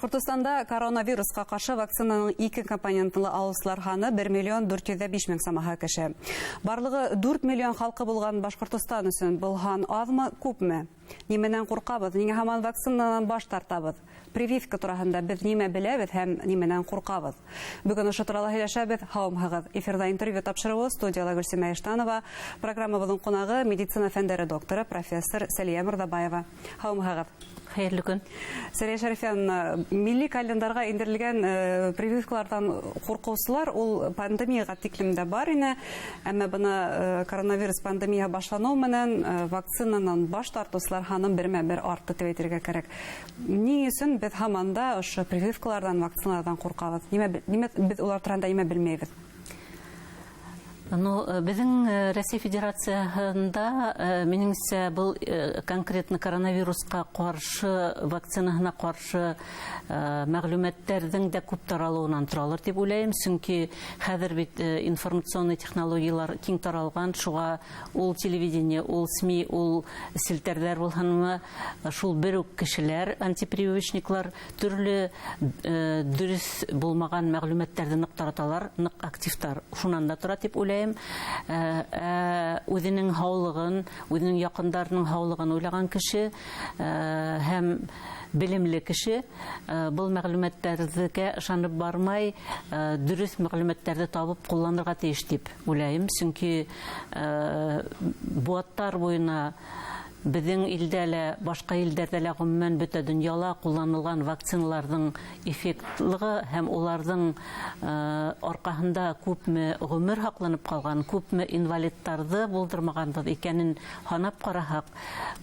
Башкортостанда коронавируска каршы вакцинаның 2 компонентлы алучылар саны 1,405,000 самаха кеше. Барлыгы 4 миллион халкы булган Башкортостан өчен бу сан азмы, күпме? Нименән куркабыз? Нигә һаман вакцинадан баш тартабыз? Прививка турында без нимә беләбез һәм нименән куркабыз? Бүген ошо турында һөйләшәбез. Һаумыгыз. Эфирда интервью тапшыруы студияда Гөлсемә Иштанова, программабызның кунагы медицина фәннәре докторы профессор Сәлия Мырдабаева. Һаумыгыз. Хәерле көн. Сәлия Шәрифән, милли календарга индерелгән прививкалардан куркусылар ул пандемияга тиклемдә бар ине, әмма бына коронавирус пандемия башлану менән вакцинадан баш тартучылар ханын бермә-бер артты дип әйтергә кирәк. Ни өчен без һаман да ошо прививкалардан, вакциналардан куркабыз? Нимә без улар турында нимә белмәйбез? Безнең Россия Федерациясында минеңчә был конкретно коронавируска каршы вакцинаһына каршы мәгълүматларның да күп таралуынан торалар дип уйлыйм. Чөнки хәзер бит информационный технологиялар киң таралган, шуга ул телевидение, ул СМИ, ул селтәрләр булганмы, шул бер үк кешеләр, антипрививочниклар төрле дөрес булмаган мәгълүматларны нык тараталар, нык активтар. Шуннан да тора дип уйлыйм. Үзенең һаулыгын, үзенең якындарының һаулыгын уйлаган кеше һәм билимле кеше бул мәгълүматларга ышанып бармай, дөрес мәгълүматларны табып кулланырга тиеш дип уйлыйм. Чөнки бу аттар буена безнең илдә лә, башка илдәрдә лә гомумән бөтә дөньяла кулланылган вакциналарның эффектлыгы һәм уларның аркаһында күпме гомер хакланып калган, күпме инвалидтарды булдырмаганбыз икәнен ханап карасак,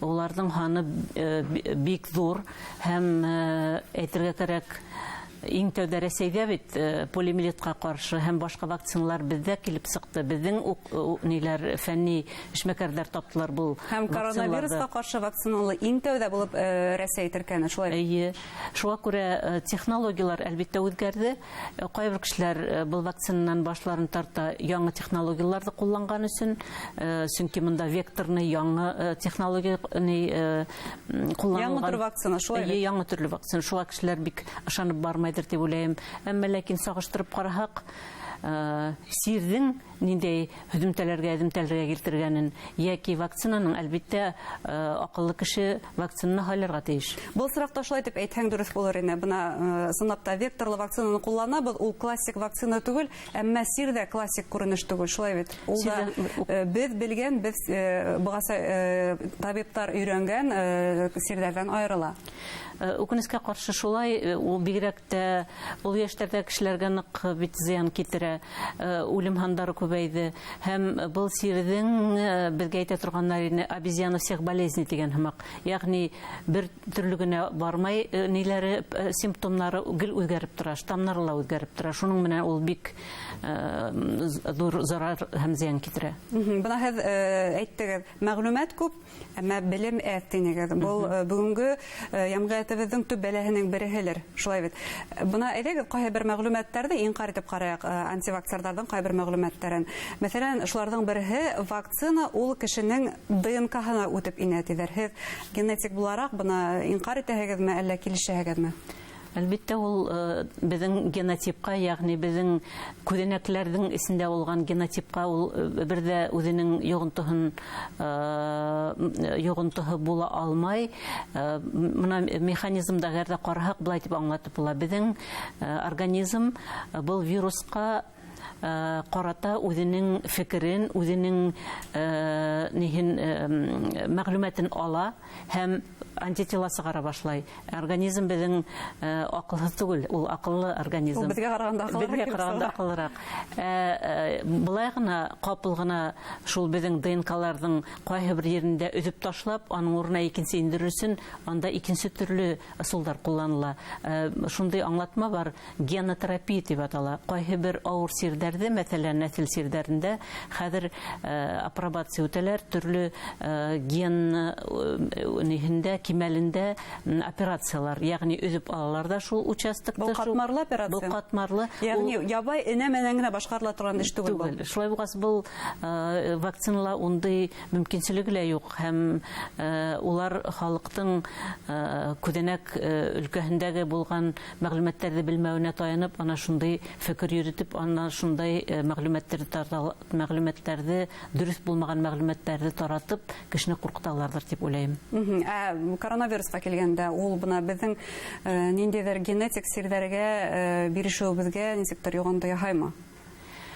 уларның ханы бик зур һәм әйтергә кирәк, иң тәүдә Рәсәйдә бит полиомиелитка каршы һәм башка вакциналар бездә килеп сыкты. Безнең ниләр фәнни эшмәкәрләр таптылар бу. Һәм коронавируска каршы вакциналы иң тәүдә булып Рәсәй төркәне, шулай. Әйе. Шуңа күрә технологиялар әлбәттә үзгәрде. Кайбер кешеләр бу вакцинадан башларын тарта яңа технологияларны кулланган өчен, чөнки монда векторный яңа технологияны кулланган. Яңа төр вакцина, шулай. Әйе, яңа төрле вакцина. Шуңа кешеләр бик ышанып бармай дип уйлыйм. Әмма ләкин сагыштырып карасак, сирдең ниндәй һөҗүмтәләргә килтергәнен яки вакцинаның әлбәттә акыллы кеше вакцинаны хәйләргә тиеш. Бу соракта шулай дип әйтһәң дөрес булыр иде. Бына сынапта векторлы вакцинаны кулланабыз, ул классик вакцина түгел, әмма сирдә классик күренеш түгел, шулай бит. Ул да без белгән, без бугаса табиблар өйрәнгән сирдәдән аерыла. Үкенечкә каршы шулай, ул бигрәк тә ул яшьләрдә кешеләргә нык бит зыян китерә, үлем һандары күбәйде һәм был сирдең безгә әйтә торганнар ине обезьяна всех болезней дигән һымак. Ягъни бер төрле генә бармай, ниләре симптомнары гел үзгәреп тора, штамнары ла үзгәреп тора. Шуның менән ул бик зур зарар һәм зыян китерә. Бына һез әйттегез, мәгълүмат күп, әмма билем әз дигән. Бу бүгенге ямгыятыбызның төп бәлаһенең береһелер, шулай бит. Бына әйдәгез, кайбер мәгълүматларны инкар итеп караек, антивакциннардан кайбер мәгълүматларын. Мәсәлән, шуларның бере вакцина ул кешенең ДНК-һына үтеп инә диләр. Һез генетик буларак бына инкар итәһегезме, әллә килешәһегезме? Әлбәттә, ул безнең генотипка, ягъни безнең күзәнәкләрнең исендә булган генотипка ул бердә үзенең йогынтыһы була алмай. Моны механизмда гәрдә карасак, булай дип аңлатып була. Безнең организм был вируска карата үзенең фикерен, үзенең мәгълүматын ала һәм антитела сыгара башлай. Организм безнең акылсыз түгел, ул акыллы организм. Безгә караганда акыллырак. Булай гына капыл гына шул безнең ДНКларның кайһы бер yerендә үзеп ташлап, аның урынына икенче индерүсен, анда икенче төрле ысулдар кулланыла. Шундый аңлатма бар, генотерапия дип атала. Кайһы бер авыр сирдәрдә, мәсәлән, нәсел сирдәрендә хәзер апробация үтәләр, төрле ген нихендә, кимәлендә операциялар, ягъни өзеп алалар да шул участокта. Бу катмарлы операция. Бу катмарлы. Ягъни ябай энә-менә генә башкарыла торган эш түгел бу. Шулай булгас, был вакциналар ундай мөмкинчелеге лә юк, һәм улар халыктың күдәнәк өлкәһендәге булган мәгълүматларны белмәвенә таянып, ана шундай фикер йөритеп, ана шундай мәгълүматларны дөрес булмаган мәгълүматларны таратып, кешене куркыталардыр дип уйлыйм. Коронавируска килгәндә, ул бына безнең ниндидер генетик сирдәргә бирешүебезгә ничектер юганда яһаймы?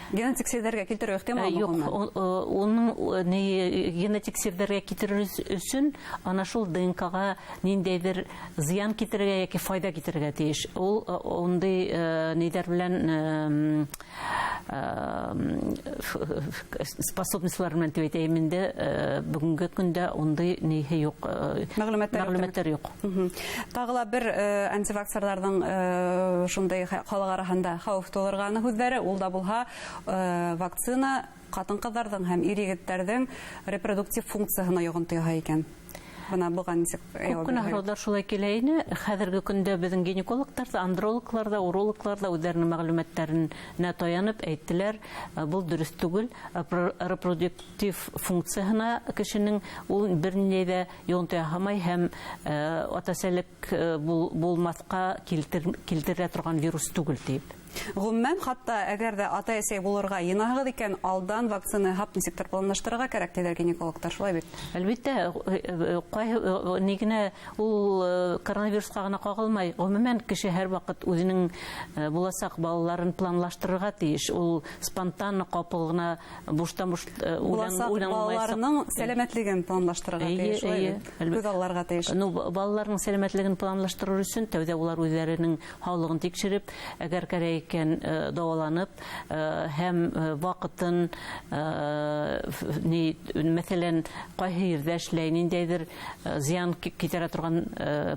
Генетик сирдәргә китерү ихтимал юк, уның генетик сирдәргә китерү өчен ана шул ДНКга ниндидер зыян китерергә яки файда китерергә тиеш. Ул ондай нидер белән способностьлар белән әйтәм инде, бүгенге көндә ондай нихе юк, мәгълүматлар юк. Тагыла бер антивакциналарның шундай халык арасында хәвеф тудырганы һүзләре, ул да булһа вакцина катын-кызларның һәм ир-егетләрнең репродуктив функциясына йогынты яһый икән. Бына булган ничек күпкенә һораулар шулай килә иде. Хәзерге көндә безнең гинекологлар да, андрологлар да, урологлар да үзләренең мәгълүматларына таянып әйттеләр, бу дөрес түгел. Репродуктив функциясына кешенең ул бернинди дә йогынты яһамай һәм атасәлек булмаска килтерә торган вирус түгел дип. Гомумән, хатта әгәр дә ата-әсәй булырга йынаһыгыз икән, алдан вакцина һәп ничектер планлаштырырга кирәк диләр гинекологлар, шулай бит? Әлбәттә, нигенә ул коронавируска гына кагылмай, гомумән кеше һәр вакыт үзенең буласак балаларын планлаштырырга тиеш. Ул спонтанно, капыл гына буштан-буш уйланмый. Балаларның сәламәтлеген планлаштырырга тиеш, күз алларга тиеш. Балаларның сәламәтлеген планлаштырыр өчен тәүдә улар үзләренең һаулыгын тикшереп, әгәр кирәк икән дәваланып, һәм вакытын мәсәлән кайһы җирдә эшләй, ниндидер зыян китерә торган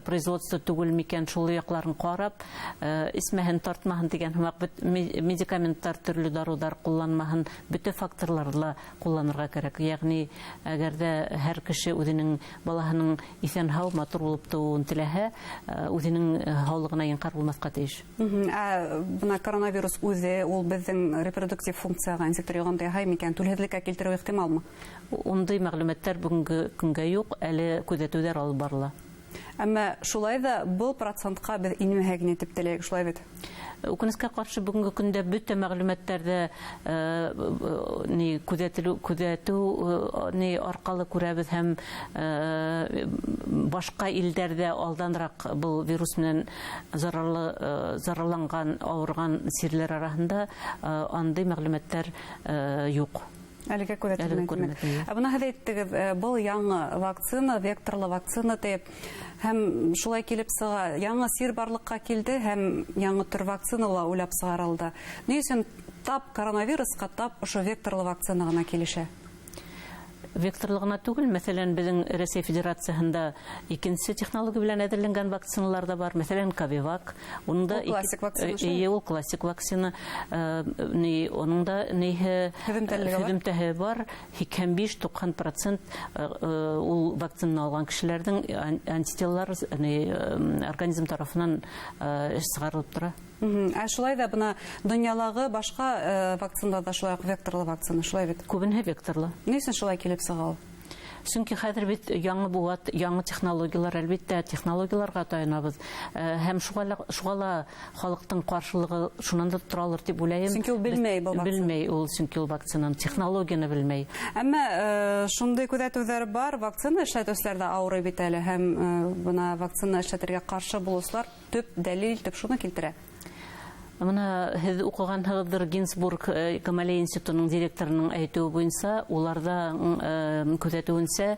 производство түгел микән, шул якларын карап, исмәһен тартмаһын дигән медикаментлар, төрле дарулар кулланмаһын, бөтен факторларны кулланырга кирәк. Ягъни әгәр дә һәр кеше үзенең балаһының исән-һау, матур булып тууын теләһә, үзенең һаулыгына янкар булмаска тиеш. Коронавирус үзе, ул безнең репродуктив функцияга ничектер йогынты яһый микән, түлһезлеккә китерү ихтималмы? Ондай мәгълүматлар бүгенге көнгә юк, әле күзәтүләр алып барыла. Әмма шулай да бу процентка без инмәһәгне дип теләйек, шулай бит? Үкенескә каршы бүгенге көндә бөтен мәгълүматларда күзәтү аркылы күрәбез һәм башка илләрдә алданрак бу вирус белән зарарланган, авырган сирләр арасында андый мәгълүматлар юк. Әлегә күзәтелмәде. Буны һәм әйттегез, бу яңа вакцина, векторлы вакцина дип, һәм шулай килеп сыга, яңа сир барлыкка килде һәм яңа төр вакциналар уйлап сыгарылды. Ни өчен тап коронавируска тап ошо векторлы вакцина гына килешә? Векторлыгына түгел, мәсәлән, безнең Россия Федерациясында икенче технология белән әзерләнгән вакциналар да бар, мәсәлән, Кавивак, унда классик вакцина, ул классик вакцина, оның да һөҗүмтәһе бар, 85-90% ул вакцина алган кешеләрнең антителлары организм тарафыннан чыгарылып тора. Шулай да бына дөньялагы башка вакциналарда шулай векторлы вакцина, шулай бит? Күбенһе векторлы. Ни өчен шулай килеп сыга ул? Чөнки хәзер бит яңа булат, яңа технологиялар, әлбәттә технологияларга таянабыз. Һәм шугала халыктың каршылыгы шуннан да торалыр дип уйлыйм. Чөнки ул белмәй бу вакцина. Белмәй ул, чөнки ул вакцинаның технологияны белмәй. Әмма шундый күзәтүләр бар, вакцина эшләтүчеләр дә авырый бит әле, һәм бuna вакцина эшләтергә каршы булучылар төп дәлил дип шуны килтерә. Мына һез укыгансыздыр, Гинзбург Гамалей институтының директорының әйтүе буенча, уларда күзәтүенчә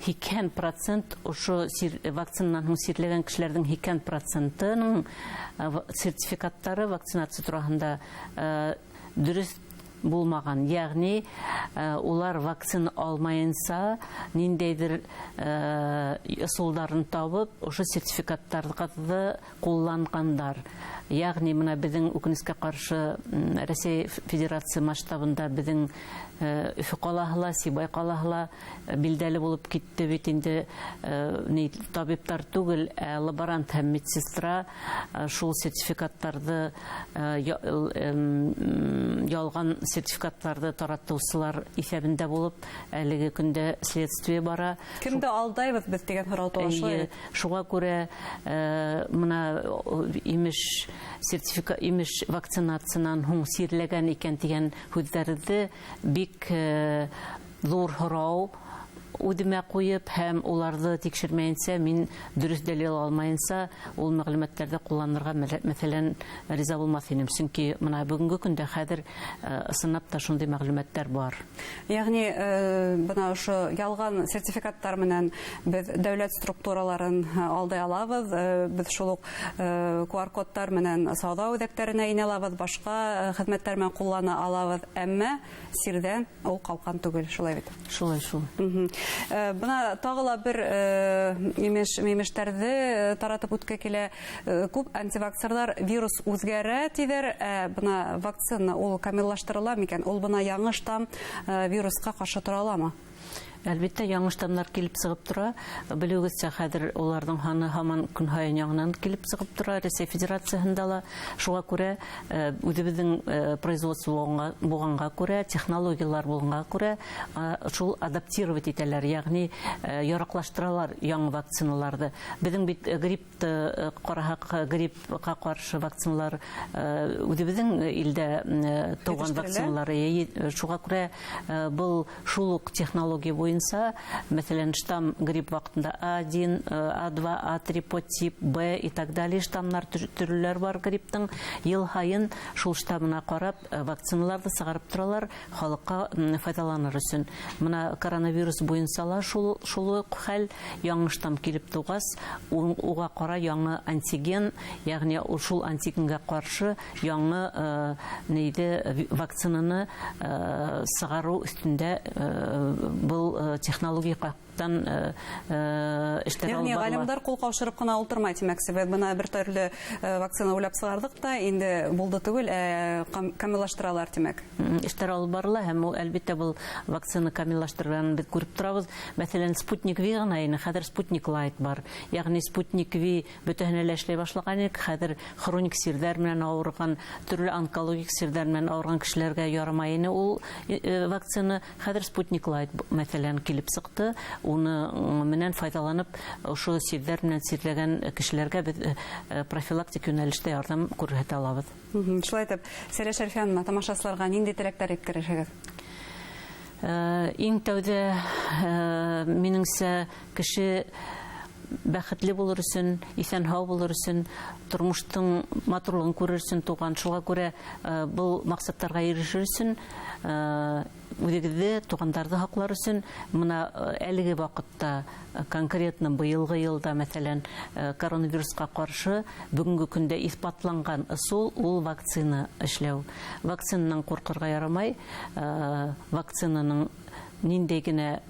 50% ошо вакцинаның сирләгән кешеләрнең 50%-ның сертификаттары вакцинация турында дөрес булмаган. Ягъни улар вакцина алмайынса, ниндейдер ысулдарын табып, ошо сертификаттарды куллангандар. Ягъни мына безнең үкенечкә каршы Россия Федерация масштабында безнең Өфө калаһы, Сибай калаһы билдәле булып китте бит инде табиптар түгел, лаборант һәм медсестра шул сертификаттарды ялган сертификаттарды таратучылар исәбендә булып, әлеге көндә следствие бара. Кемдә алдайбыз без дигән сорау туышлы. Шуңа күрә мына имеш вакцинациянан һуң сирләгән икән дигән һүзләрне бик зур һорау үдемә куеп һәм уларны тикшермәенсә, мин дөрес дәлил алмаенса, ул мәгълүматларда кулланырга мәсәлән риза булмас идем. Чөнки мына бүгенге көндә хәзер сынап та шундый мәгълүматлар бар. Ягъни бына ошо ялган сертификаттар менән без дәүләт структураларын алдай алабыз, без шул ук QR-кодтар менән сауда үзәкләренә инә алабыз, башка хезмәттәр менән куллана алабыз, әмма сирдән ул калкан түгел, шулай бит. Шулай шул. Бына тагыла бер имештәрне таратып үткә килә. Күп антиваксерлар вирус үзгәрә диләр. Бына вакцина ул камиллаштырыла микән? Ул бына яңа штамм вируска каршы тора аламы? Әлбәттә, яңа штаммнар килеп сыгып тора. Белүегезчә, хәзер уларның һаны һаман көн һайын яңадан килеп сыгып тора. Россия Федерациясында ла шуңа күрә үзебезнең производство булганга күрә, технологиялар булганга күрә шул адаптировать итәләр, ягъни яраклаштыралар яңа вакциналарны. Безнең бит гриппты караһак, гриппка каршы вакциналар үзебезнең илдә туган вакциналар. Шуңа күрә был шул ук технология мәсәлән, штамм грипп вакытында А1, А2, А3 подтип, Б и так далее штаммнар төрләр бар грипптың. Ел һайын шул штаммына карап вакциналарны сыгарып торалар, халыкка файдаланыр өчен. Мына коронавирус буенча ла шул хәл, яңа штамм килеп тугас, уга кара яңа антиген, ягъни шул антигенга каршы яңа вакцинаны сыгару үстендә был технология эшләр алып барыла. Галимдар кул каушырып кына утырмай димәкче. Бына бер төрле вакцина уйлап сыгардык та, инде булды түгел, камиллаштыралар димәк. Эшләр алып барыла, һәм ул әлбәттә бул вакцина камиллаштырганын бит күреп торабыз. Мәсәлән, Спутник V гына инде, хәзер Спутник Light бар. Ягъни Спутник V бөтенләй эшләй башлаган иде, хәзер хроник сирдәр белән авырган, төрле онкологик сирдәр белән авырган кешеләргә ярамай иде ул вакцина. Хәзер Спутник Light мәсәлән килеп сыкты. Уны менән файдаланып, ошо сирдәр белән сирләгән кешеләргә без профилактик юнәлештә ярдәм күрсәтә алабыз. Шулай итеп, Сәлия Шәрифәнова, тамашачыларга нинди теләкләр иткерәшәгез? Иң тәүдә минеңсә кеше бәхетле булыр өчен, исән-һау булыр өчен, тормыштың матурлыгын күрер өчен туган. Шуңа күрә бу максаттарга ирешер өчен үзегезне, тугандарды хаклар өчен мына әлеге вакытта конкретно быелгы елда мәсәлән коронавируска каршы бүгенге көндә испатланган ысул ул вакцина эшләү. Вакцинадан куркырга ярамай, вакцинаның ниндәй генә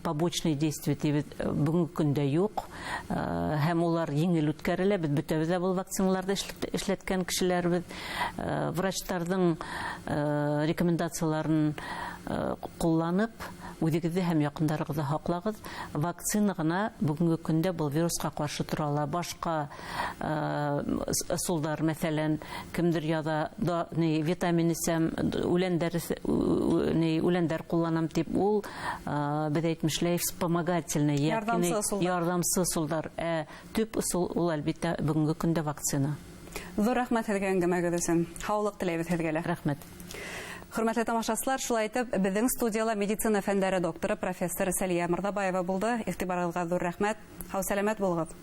побочный действие бүгенге көндә юк, һәм улар еңел үткәрелә. Без бөтәбез дә бу вакциналарда эшләткән кешеләрбез. Врачтарның рекомендацияларын кулланып, үзегезне һәм якындарыгызны хаклагыз. Вакцина гына бүгенге көндә бу вируска каршы тора ала. Башка ысулдар, мәсәлән, кемдер яда витамин исәм, үләндәр кулланам дип, ул без әйтмешләй вспомогательный, ярдәмсыз ысулдар. Төп ысул ул әлбәттә бүгенге көндә вакцина. Зур рәхмәт сезгә әңгәмәгез өчен. Һаулык теләйбез сезгә. Рәхмәт. Хөрмәтле тамашачылар, шулай итеп, безнең студияла медицина фәннәре докторы профессор Сәлия Мырзабаева булды. Игътибарыгызга зур рәхмәт. Һау сәламәт булыгыз.